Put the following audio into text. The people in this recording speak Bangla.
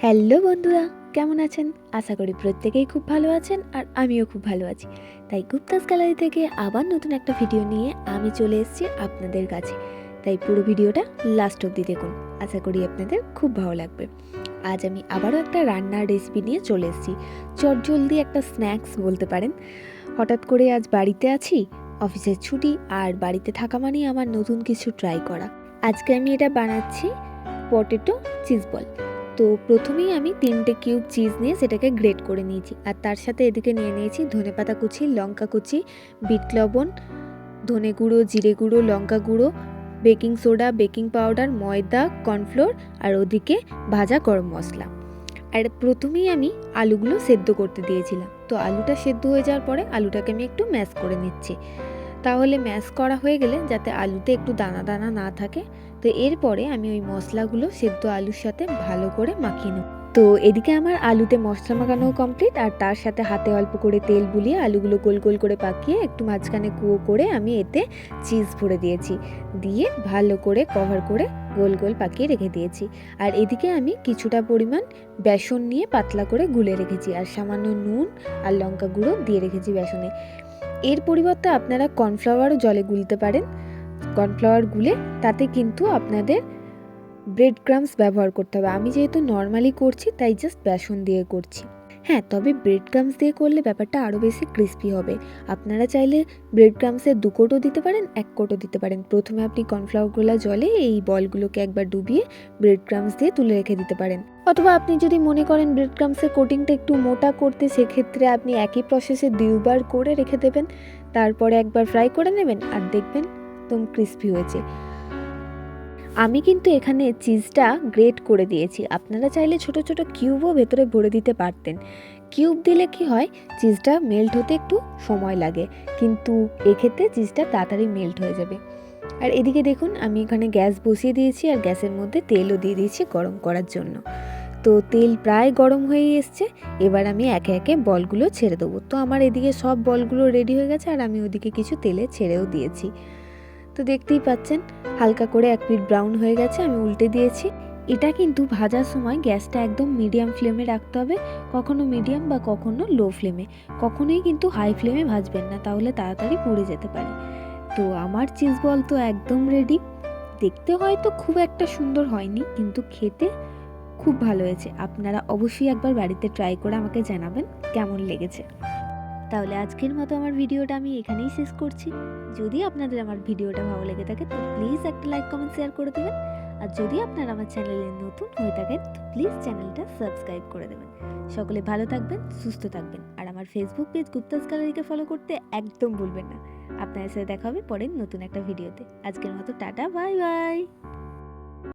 হ্যালো বন্ধুরা, কেমন আছেন? আশা করি প্রত্যেকেই খুব ভালো আছেন আর আমিও খুব ভালো আছি। তাই গুপ্তাস গ্যালারি থেকে আবার নতুন একটা ভিডিও নিয়ে আমি চলে এসেছি আপনাদের কাছে। তাই পুরো ভিডিওটা লাস্ট অবধি দেখুন, আশা করি আপনাদের খুব ভালো লাগবে। আজ আমি আবারও একটা রান্নার রেসিপি নিয়ে চলে এসেছি। চটজলদি একটা স্ন্যাক্স বলতে পারেন। হঠাৎ করে আজ বাড়িতে আছি, অফিসের ছুটি, আর বাড়িতে থাকা মানেই আমার নতুন কিছু ট্রাই করা। আজকে আমি এটা বানাচ্ছি পটেটো চিজ বল। তো প্রথমেই আমি 3টে কিউব চিজ নিয়ে সেটাকে গ্রেট করে নিয়েছি, আর তার সাথে এদিকে নিয়ে নিয়েছি ধনেপাতা কুচি, লঙ্কা কুচি, বিট লবণ, ধনে গুঁড়ো, জিরে গুঁড়ো, লঙ্কা গুঁড়ো, বেকিং সোডা, বেকিং পাউডার, ময়দা, কর্নফ্লোর, আর ওদিকে ভাজা গরম মশলা। আর প্রথমেই আমি আলুগুলো সেদ্ধ করতে দিয়েছিলাম। তো আলুটা সেদ্ধ হয়ে যাওয়ার পরে আলুটাকে আমি একটু ম্যাশ করে নিচ্ছি। তাহলে ম্যাশ করা হয়ে গেলে যাতে আলুতে একটু দানা দানা না থাকে, তো এরপরে আমি ওই মশলাগুলো সেদ্ধ আলুর সাথে ভালো করে মাখিয়ে নেব। তো এদিকে আমার আলুতে মশলা মাখানো কমপ্লিট, আর তার সাথে হাতে অল্প করে তেল বুলিয়ে আলুগুলো গোল গোল করে পাকিয়ে একটু মাঝখানে কুয়ো করে আমি এতে চিজ ভরে দিয়েছি, দিয়ে ভালো করে কভার করে গোল গোল পাকিয়ে রেখে দিয়েছি। আর এদিকে আমি কিছুটা পরিমাণ বেসন নিয়ে পাতলা করে গুলে রেখেছি, আর সামান্য নুন আর লঙ্কা গুঁড়ো দিয়ে রেখেছি বেসনে। এর পরিবর্তে আপনারা কর্নফ্লাওয়ারও জলে গুলতে পারেন। কর্নফ্লাওয়ার গুলে তাতে কিন্তু আপনাদের ব্রেড ক্রাম্বস ব্যবহার করতে হবে। আমি যেহেতু নর্মালি করছি তাই জাস্ট বেসন দিয়ে করছি। হ্যাঁ, তবে ব্রেড ক্রাম্বস দিয়ে করলে ব্যাপারটা আরও বেশি ক্রিস্পি হবে। আপনারা চাইলে ব্রেড ক্রাম্বসের 2 কোটও দিতে পারেন, 1 কোটও দিতে পারেন। প্রথমে আপনি কর্নফ্লাওয়ারগুলো জলে এই বলগুলোকে একবার ডুবিয়ে ব্রেড ক্রাম্বস দিয়ে তুলে রেখে দিতে পারেন। অথবা আপনি যদি মনে করেন ব্রেড ক্রাম্বসের কোটিংটা একটু মোটা করতে, সেক্ষেত্রে আপনি একই প্রসেসে 2বার করে রেখে দেবেন, তারপরে একবার ফ্রাই করে নেবেন, আর দেখবেন একদম ক্রিস্পি হয়েছে। আমি কিন্তু এখানে চিজটা গ্রেট করে দিয়েছি। আপনারা চাইলে ছোট ছোট কিউবও ভেতরে ভরে দিতে পারতেন। কিউব দিলে কি হয়, চিজটা মেল্ট হতে একটু সময় লাগে, কিন্তু এক্ষেত্রে চিজটা তাড়াতাড়ি মেল্ট হয়ে যাবে। আর এদিকে দেখুন, আমি এখানে গ্যাস বসিয়ে দিয়েছি, আর গ্যাসের মধ্যে তেলও দিয়ে দিয়েছি গরম করার জন্য। তো তেল প্রায় গরম হয়ে এসছে, এবার আমি একে একে বলগুলো ছেড়ে দেবো। তো আমার এদিকে সব বলগুলো রেডি হয়ে গেছে, আর আমি ওদিকে কিছু তেলে ছেড়েও দিয়েছি। তো দেখতেই পাচ্ছেন হালকা করে এক পিঠ ব্রাউন হয়ে গেছে, আমি উল্টে দিয়েছি। এটা কিন্তু ভাজার সময় গ্যাসটা একদম মিডিয়াম ফ্লেমে রাখতে হবে, কখনো মিডিয়াম বা কখনো লো ফ্লেমে। কখনোই কিন্তু হাই ফ্লেমে ভাজবেন না, তাহলে তাড়াতাড়ি পুড়ে যেতে পারে। তো আমার চিজ বল তো একদম রেডি। দেখতে হয়তো খুব একটা সুন্দর হয়নি, কিন্তু খেতে খুব ভালো হয়েছে। আপনারা অবশ্যই একবার বাড়িতে ট্রাই করে আমাকে জানাবেন কেমন লেগেছে। তাহলে আজকের মতো আমার ভিডিওটা আমি এখানেই শেষ করছি। যদি আপনাদের আমার ভিডিওটা ভালো লেগে থাকে তো প্লিজ একটা লাইক, কমেন্ট, শেয়ার করে দেবেন। আর যদি আপনারা আমার চ্যানেলে নতুন হয়ে থাকেন তো প্লিজ চ্যানেলটা সাবস্ক্রাইব করে দেবেন। সকলে ভালো থাকবেন, সুস্থ থাকবেন, আর আমার ফেসবুক পেজ গুপ্তাস গ্যালারিকে ফলো করতে একদম ভুলবেন না। আপনাদের সাথে দেখা হবে পরের নতুন একটা ভিডিওতে। আজকের মতো টাটা, বাই বাই।